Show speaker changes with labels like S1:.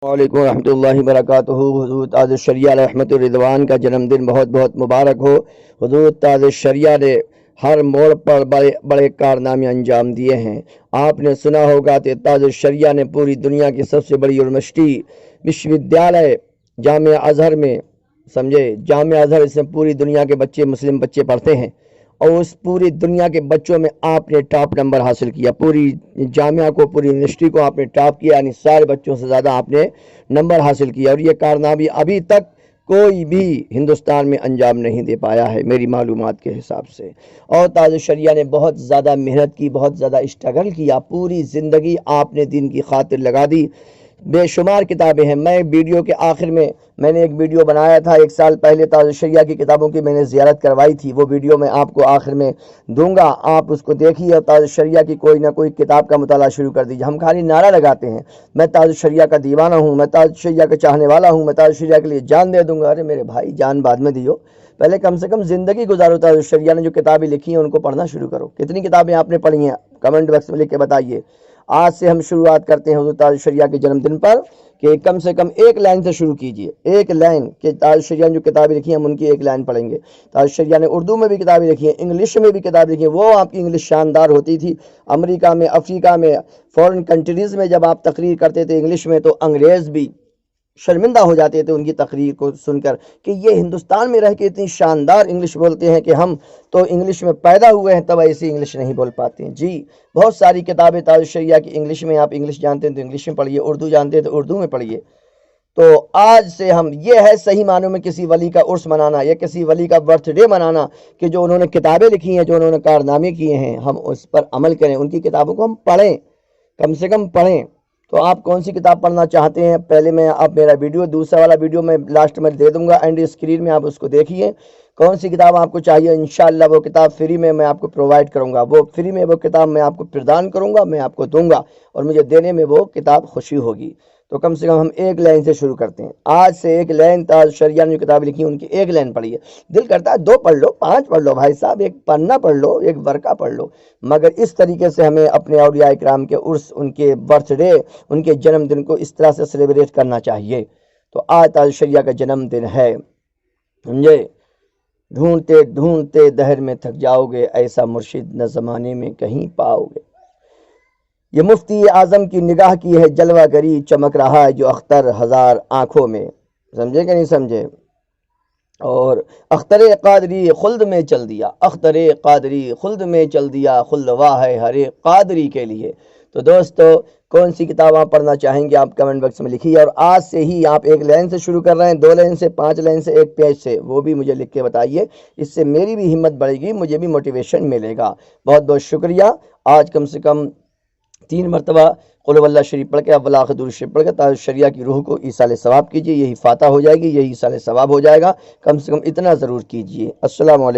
S1: وعلیکم ورحمۃ اللہ وبرکاتہ۔ حضور تاج الشریعہ علیہ رحمت الرضوان کا جنم دن بہت بہت مبارک ہو۔ حضور تاج الشریعہ نے ہر موڑ پر بڑے بڑے کارنامے انجام دیے ہیں۔ آپ نے سنا ہوگا کہ تاج الشریعہ نے پوری دنیا کی سب سے بڑی یونیورسٹی وشو ودیالیہ جامعہ ازہر میں جامعہ ازہر، اس میں پوری دنیا کے بچے مسلم بچے پڑھتے ہیں، اور اس پوری دنیا کے بچوں میں آپ نے ٹاپ نمبر حاصل کیا۔ پوری جامعہ کو، پوری یونیورسٹی کو آپ نے ٹاپ کیا، یعنی سارے بچوں سے زیادہ آپ نے نمبر حاصل کیا، اور یہ کارنامہ ابھی تک کوئی بھی ہندوستان میں انجام نہیں دے پایا ہے میری معلومات کے حساب سے۔ اور تاج الشریعہ نے بہت زیادہ محنت کی، بہت زیادہ اسٹرگل کیا، پوری زندگی آپ نے دین کی خاطر لگا دی۔ بے شمار کتابیں ہیں۔ میں ویڈیو کے آخر میں نے ایک ویڈیو بنایا تھا 1 سال پہلے، تاج الشریعہ کی کتابوں کی میں نے زیارت کروائی تھی، وہ ویڈیو میں آپ کو آخر میں دوں گا، آپ اس کو دیکھیے اور تاج الشریعہ کی کوئی نہ کوئی کتاب کا مطالعہ شروع کر دیجیے۔ ہم خالی نعرہ لگاتے ہیں میں تاج الشریعہ کا دیوانہ ہوں، میں تاج الشریعہ کا چاہنے والا ہوں، میں تاج الشریعہ کے لیے جان دے دوں گا۔ ارے میرے بھائی، جان بعد میں دیو، پہلے کم سے کم زندگی گزارو۔ تاج الشریعہ نے جو کتابیں لکھی ہیں ان کو پڑھنا شروع کرو۔ کتنی کتابیں آپ نے پڑھی ہیں کمنٹ باکس میں لکھ کے بتائیے۔ آج سے ہم شروعات کرتے ہیں حضور تاج الشریعہ کے جنم دن پر، کہ کم سے کم ایک لائن سے شروع کیجئے، ایک لائن، کہ تاج الشریعہ نے جو کتابیں لکھی ہیں ہم ان کی ایک لائن پڑھیں گے۔ تاج الشریعہ نے اردو میں بھی کتابیں لکھی ہیں، انگلش میں بھی کتابیں لکھی ہیں، وہ آپ کی انگلش شاندار ہوتی تھی۔ امریکہ میں، افریقہ میں، فورن کنٹریز میں جب آپ تقریر کرتے تھے انگلش میں تو انگریز بھی شرمندہ ہو جاتے تھے ان کی تقریر کو سن کر، کہ یہ ہندوستان میں رہ کے اتنی شاندار انگلش بولتے ہیں کہ ہم تو انگلش میں پیدا ہوئے ہیں تب ایسی انگلش نہیں بول پاتے ہیں۔ جی، بہت ساری کتابیں تاج الشریعہ کی انگلش میں، آپ انگلش جانتے ہیں تو انگلش میں پڑھیے، اردو جانتے ہیں تو اردو میں پڑھیے۔ تو آج سے ہم، یہ ہے صحیح معنوں میں کسی ولی کا عرس منانا یا کسی ولی کا برتھ ڈے منانا، کہ جو انہوں نے کتابیں لکھی ہیں، جو انہوں نے کارنامے کیے ہیں، ہم اس پر عمل کریں، ان کی کتابوں کو ہم پڑھیں، کم سے کم پڑھیں۔ تو آپ کون سی کتاب پڑھنا چاہتے ہیں؟ پہلے میں آپ میرا ویڈیو، دوسرا والا ویڈیو میں لاسٹ میں دے دوں گا، اینڈ اسکرین میں آپ اس کو دیکھیے، کون سی کتاب آپ کو چاہیے۔ انشاءاللہ وہ کتاب فری میں آپ کو پرووائڈ کروں گا، وہ فری میں وہ کتاب میں آپ کو پردان کروں گا، میں آپ کو دوں گا، اور مجھے دینے میں وہ کتاب خوشی ہوگی۔ تو کم سے کم ہم ایک لائن سے شروع کرتے ہیں۔ آج سے ایک لائن، تاج الشریعہ نے جو کتاب لکھی ان کی ایک لائن پڑھیے۔ دل کرتا ہے 2 پڑھ لو، 5 پڑھ لو بھائی صاحب، ایک پنہ پڑھ لو، ایک ورقہ پڑھ لو، مگر اس طریقے سے ہمیں اپنے اولیاء کرام کے عرس، ان کے برتھ ڈے، ان کے جنم دن کو اس طرح سے سیلیبریٹ کرنا چاہیے۔ تو آج تاج الشریعہ کا جنم دن ہے، سمجھے؟ ڈھونڈتے ڈھونڈتے دہر میں تھک جاؤ گے، ایسا مرشد نہ زمانے میں کہیں پاؤ گے۔ یہ مفتی اعظم کی نگاہ کی ہے جلوہ گری، چمک رہا ہے جو اختر ہزار آنکھوں میں۔ سمجھے کہ نہیں سمجھے؟ اور اختر قادری خلد میں چل دیا، اختر قادری خلد میں چل دیا، خلد واہ ہے ہر قادری کے لیے۔ تو دوستو، کون سی کتاب آپ پڑھنا چاہیں گے آپ کمنٹ باکس میں لکھیے، اور آج سے ہی آپ ایک لائن سے شروع کر رہے ہیں، 2 لائن سے، 5 لائن سے، 1 پیج سے، وہ بھی مجھے لکھ کے بتائیے، اس سے میری بھی ہمت بڑھے گی، مجھے بھی موٹیویشن ملے گا۔ بہت بہت شکریہ۔ آج کم سے کم 3 مرتبہ قل هو اللہ شریف پڑھ کے، اول آخر درود شریف پڑھ کے تاج الشریعہ کی روح کو ایصال ثواب کیجیے، یہی فاتح ہو جائے گی، یہی ایصال ثواب ہو جائے گا، کم سے کم اتنا ضرور کیجیے۔ السلام علیکم۔